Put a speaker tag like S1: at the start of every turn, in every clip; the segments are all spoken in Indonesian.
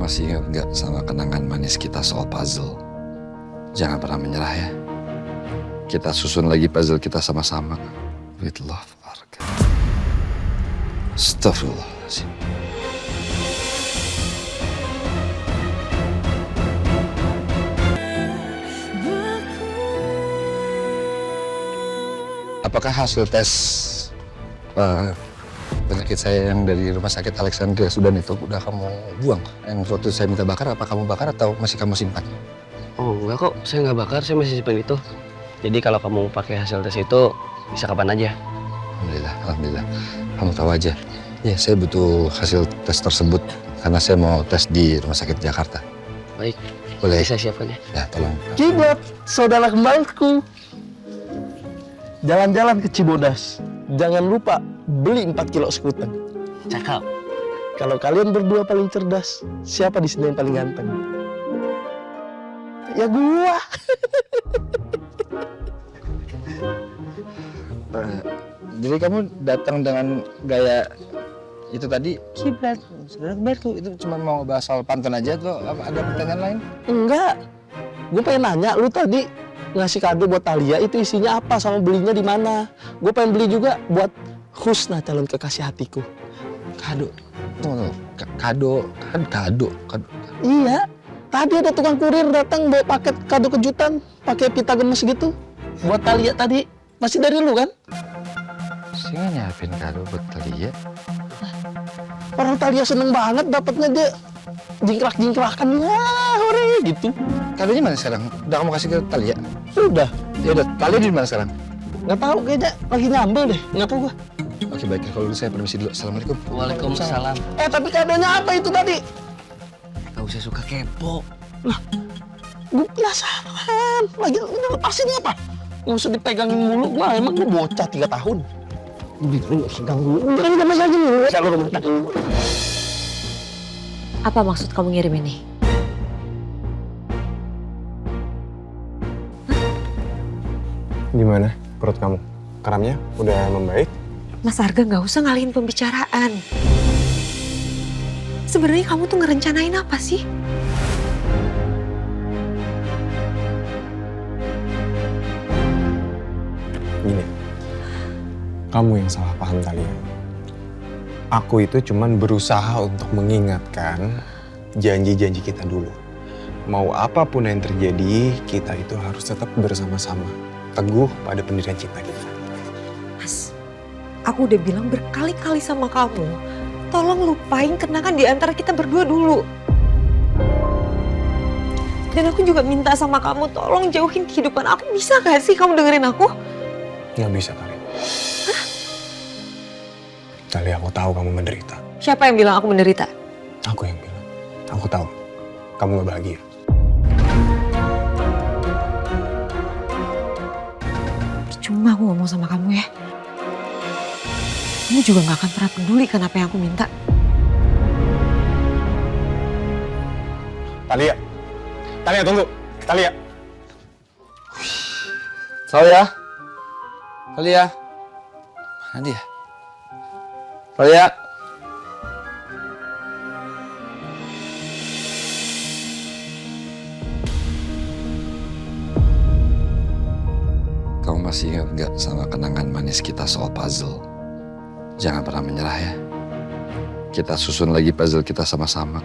S1: Kamu masih ingat gak sama kenangan manis kita soal puzzle? Jangan pernah menyerah ya. Kita susun lagi puzzle kita sama-sama. With love, Arga. Astagfirullahaladzim. Apakah hasil tes penyakit saya yang dari rumah sakit Alexandria Sudan itu udah kamu buang? Yang waktu saya minta bakar, apa kamu bakar atau masih kamu simpan?
S2: Oh enggak kok, saya nggak bakar, saya masih simpan itu. Jadi kalau kamu pakai hasil tes itu, bisa kapan aja.
S1: Alhamdulillah, alhamdulillah. Kamu tahu aja. Ya, saya butuh hasil tes tersebut karena saya mau tes di rumah sakit Jakarta.
S2: Baik,
S1: Boleh?
S2: bisa siapkan ya.
S1: Ya, tolong.
S3: Kiblat, saudara kembalku. Jalan-jalan ke Cibodas. Jangan lupa beli 4 kilo skuter.
S2: Cakep.
S3: Kalau kalian berdua paling cerdas, siapa di sini yang paling ganteng? Ya gua.
S1: Jadi kamu datang dengan gaya itu tadi, Kiblat, saudara kembalku. Itu cuma mau bahas soal pantun aja atau apa ada pertanyaan lain?
S3: Enggak. Gue pengen nanya, lu tadi ngasih kado buat Talia itu isinya apa sama belinya di mana? Gue pengen beli juga buat Husna, calon kekasih hatiku.
S1: Kado. Tunggu. Kado.
S3: Iya. Tadi ada tukang kurir datang bawa paket kado kejutan pakai pita gemes gitu. Buat Talia tadi. Masih dari lu kan?
S1: Saya nggak nyiapin kado buat Talia.
S3: Orang Talia seneng banget dapatnya dia jingkrak-jingkrakan. Wah, hore gitu.
S1: Kadonya mana sekarang? Udah kamu kasih ke Talia?
S3: Udah.
S1: Ya udah, Talia di mana sekarang?
S3: Nggak tahu kayaknya lagi nyambel deh. Nggak tahu gua.
S1: Oke baik, kalau dulu saya permisi dulu. Assalamualaikum.
S2: Waalaikumsalam.
S3: Tapi kadonya apa itu tadi?
S2: Gak usah suka kepo.
S3: Gue penasaran. Lagi lepasin apa? Nggak usah dipegangin mulu. Gua emang gue bocah 3 tahun. Pegang dulu. Jangan lepas aja dulu. Saya rumah tangga.
S4: Apa maksud kamu ngirim ini?
S5: Gimana perut kamu? Kramnya udah membaik?
S4: Mas Arga nggak usah ngalihin pembicaraan. Sebenarnya kamu tuh ngerencanain apa sih?
S5: Gini, kamu yang salah paham Talia. Aku itu cuman berusaha untuk mengingatkan janji-janji kita dulu. Mau apapun yang terjadi, kita itu harus tetap bersama-sama. Teguh pada pendirian cinta kita.
S4: Mas, aku udah bilang berkali-kali sama kamu, tolong lupain kenangan di antara kita berdua dulu. Dan aku juga minta sama kamu, tolong jauhin kehidupan aku. Bisa gak sih kamu dengerin aku?
S5: Nggak bisa, Talia.
S4: Hah?
S5: Talia, aku tahu kamu menderita.
S4: Siapa yang bilang aku menderita?
S5: Aku yang bilang. Aku tahu kamu nggak bahagia.
S4: Cuma aku ngomong sama kamu ya. Kamu juga gak akan pernah peduli kan apa yang aku minta.
S5: Talia. Talia, tunggu. Talia.
S1: Talia. Talia. Mana dia? Talia. Kamu masih ingat gak sama kenangan manis kita soal puzzle? Jangan pernah menyerah ya. Kita susun lagi puzzle kita sama-sama.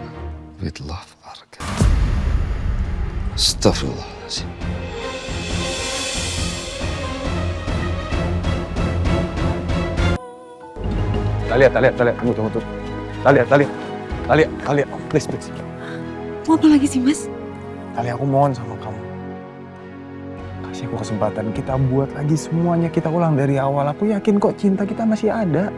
S1: With love, Arga. Astagfirullahaladzim.
S5: Talia, tunggu. Talia, please.
S4: Mau apa lagi sih, Mas?
S5: Talia, aku mohon sama kamu. Kasih aku kesempatan, kita buat lagi semuanya, kita ulang dari awal. Aku yakin kok cinta kita masih ada.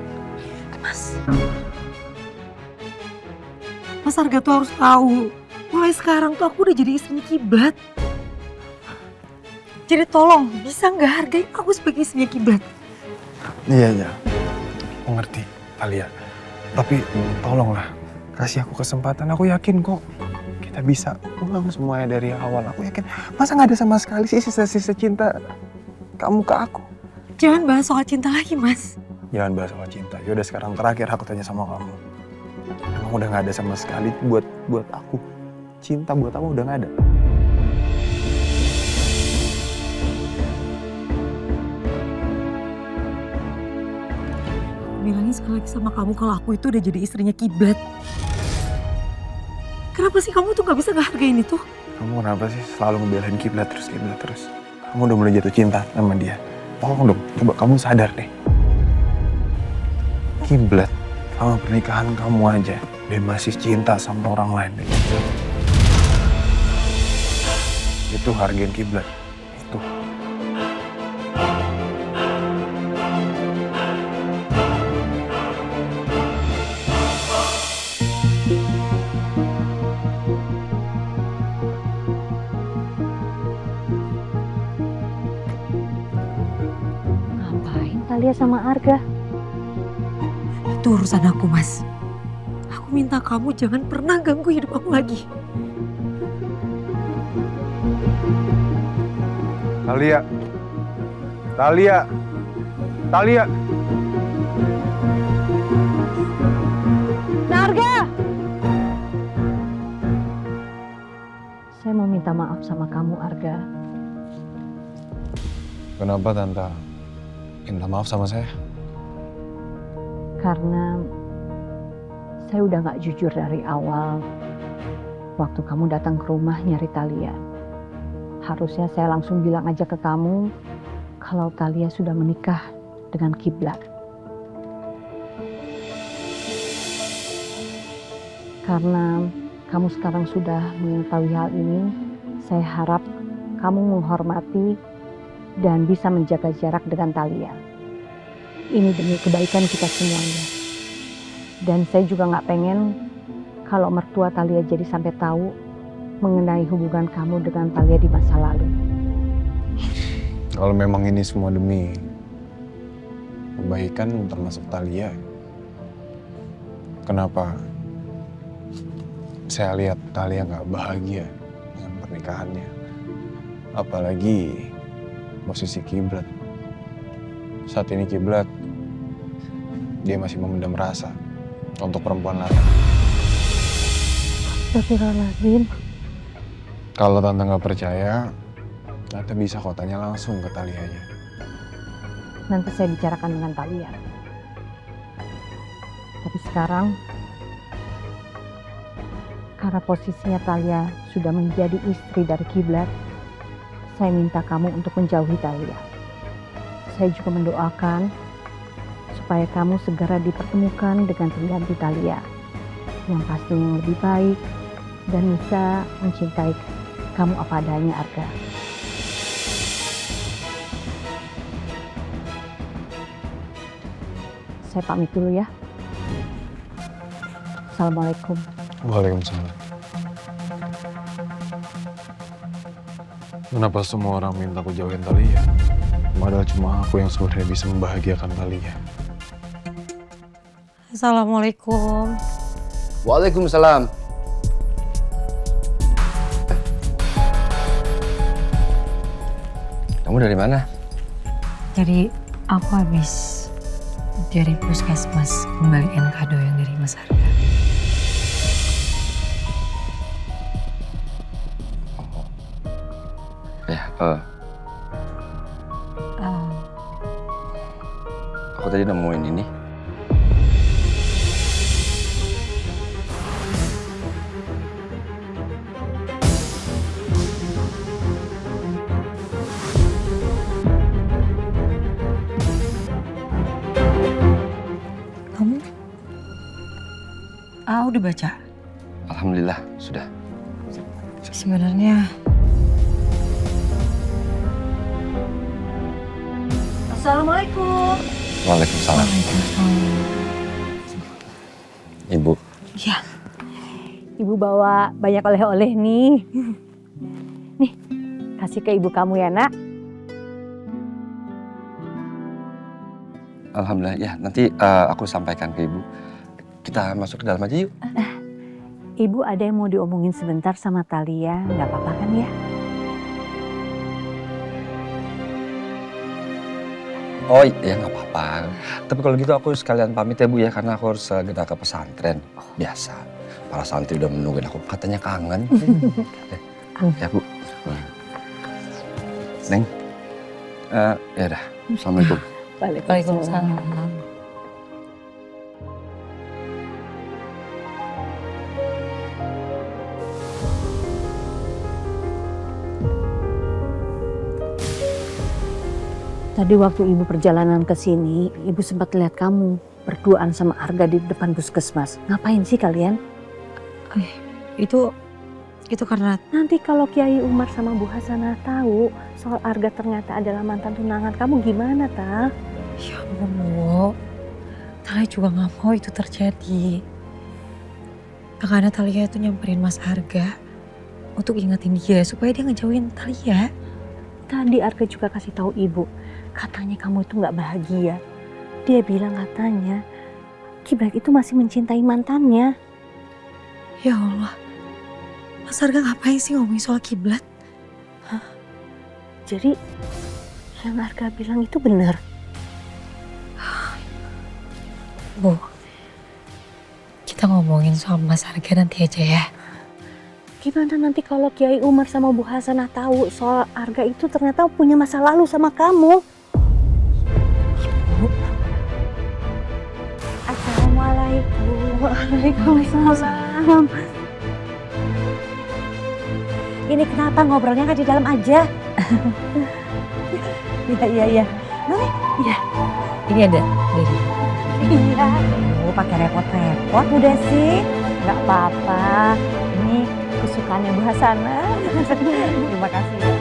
S4: Mas Arga tuh harus tahu, mulai sekarang tuh aku udah jadi istrinya Kiblat. Jadi tolong, bisa nggak hargai aku sebagai istrinya Kiblat?
S5: Iya. Aku ngerti, Talia. Tapi tolonglah, kasih aku kesempatan. Aku yakin kok kita bisa ulang semuanya dari awal. Aku yakin, masa nggak ada sama sekali sih sisa-sisa cinta kamu ke aku?
S4: Jangan bahas soal cinta lagi, Mas.
S5: Jangan bahas soal cinta. Yaudah sekarang terakhir aku tanya sama kamu. Emang udah nggak ada sama sekali buat aku. Cinta buat aku udah nggak ada.
S4: Bilangin sekali lagi sama kamu kalau aku itu udah jadi istrinya Kiblat. Kenapa sih kamu tuh gak bisa ngehargain itu?
S5: Kamu kenapa sih selalu ngebelain Kiblat terus? Kamu udah mulai jatuh cinta sama dia. Tolong dong, coba kamu sadar deh. Kiblat, sama pernikahan kamu aja, dia masih cinta sama orang lain deh. Itu hargain Kiblat. Itu.
S6: Ngapain Talia sama Arga?
S4: Itu urusan aku, Mas. Aku minta kamu jangan pernah ganggu hidup aku lagi.
S5: Talia. Talia. Talia.
S6: Arga! Saya mau minta maaf sama kamu, Arga.
S5: Kenapa Tante minta maaf sama saya?
S6: Karena saya udah gak jujur dari awal waktu kamu datang ke rumah nyari Talia. Harusnya saya langsung bilang aja ke kamu kalau Talia sudah menikah dengan Kiblat. Karena kamu sekarang sudah mengetahui hal ini, saya harap kamu menghormati dan bisa menjaga jarak dengan Talia. Ini demi kebaikan kita semuanya. Dan saya juga nggak pengen kalau mertua Talia jadi sampai tahu mengenai hubungan kamu dengan Talia di masa lalu.
S5: Kalau memang ini semua demi kebaikan termasuk Talia, kenapa saya lihat Talia nggak bahagia dengan pernikahannya? Apalagi posisi Kiblat. Saat ini Kiblat, dia masih memendam rasa untuk perempuan lain.
S6: Astagfirullahaladzim.
S5: Kalau Tante nggak percaya, Tante bisa kok tanya langsung ke Talianya.
S6: Nanti saya bicarakan dengan Talia. Tapi sekarang, karena posisinya Talia sudah menjadi istri dari Kiblat, saya minta kamu untuk menjauhi Talia. Saya juga mendoakan supaya kamu segera dipertemukan dengan pengganti Talia yang pasti yang lebih baik dan bisa mencintai kamu apa adanya, Arga. Saya pamit dulu ya. Assalamualaikum.
S5: Waalaikumsalam. Kenapa semua orang minta aku jauhin Talia? Padahal cuma aku yang sebenarnya bisa membahagiakan Talia.
S4: Assalamualaikum.
S2: Waalaikumsalam. Kamu dari mana?
S4: Jadi aku habis dari puskesmas kembalikan kado yang dari Mas Arga.
S1: Ya, aku tadi nemuin ini.
S4: Kamu? Udah baca?
S1: Alhamdulillah, sudah.
S4: Sebenarnya
S6: Assalamualaikum.
S1: Waalaikumsalam. Ibu,
S4: Ya,
S6: Ibu bawa banyak oleh-oleh nih. Nih, kasih ke ibu kamu ya, Nak.
S1: alhamdulillah. Ya, nanti aku sampaikan ke ibu. Kita masuk ke dalam aja yuk.
S6: Ibu ada yang mau diomongin sebentar sama Talia, nggak apa-apa kan ya?
S1: Oh iya, nggak apa-apa. gampang. Tapi kalau gitu aku sekalian pamit ya Bu ya, karena aku harus segera ke pesantren. Biasa, para santri udah menungguin aku, katanya kangen. Ya Bu. Neng, ya udah. Assalamualaikum.
S4: Waalaikumsalam.
S6: Tadi waktu ibu perjalanan ke sini, ibu sempat lihat kamu berduaan sama Arga di depan puskesmas. Ngapain sih kalian?
S4: Itu karena
S6: Nanti kalau Kiai Umar sama Bu Hasanah tahu soal Arga ternyata adalah mantan tunangan kamu gimana, Ta?
S4: ya ampun Bu. Talia juga gak mau itu terjadi. Makanya Talia itu nyamperin Mas Arga untuk ingetin dia supaya dia ngejauhin Talia.
S6: Tadi Arga juga kasih tahu ibu, katanya kamu itu nggak bahagia. Dia bilang katanya Kiblat itu masih mencintai mantannya.
S4: Ya Allah, Mas Arga ngapain sih ngomongin soal kiblat?
S6: Jadi yang Arga bilang itu benar.
S4: Bu, kita ngomongin soal Mas Arga nanti aja ya.
S6: Gimana nanti kalau Kiai Umar sama Bu Hasanah tahu soal Arga itu ternyata punya masa lalu sama kamu? Assalamualaikum. Waalaikumsalam. Ini kenapa ngobrolnya nggak di dalam aja? Iya. Mana? Iya.
S4: Ini ada dari.
S6: Iya. Oh, pakai repot-repot udah sih. Nggak apa-apa. Ini kesukaannya Bu Hasanah. Terima kasih.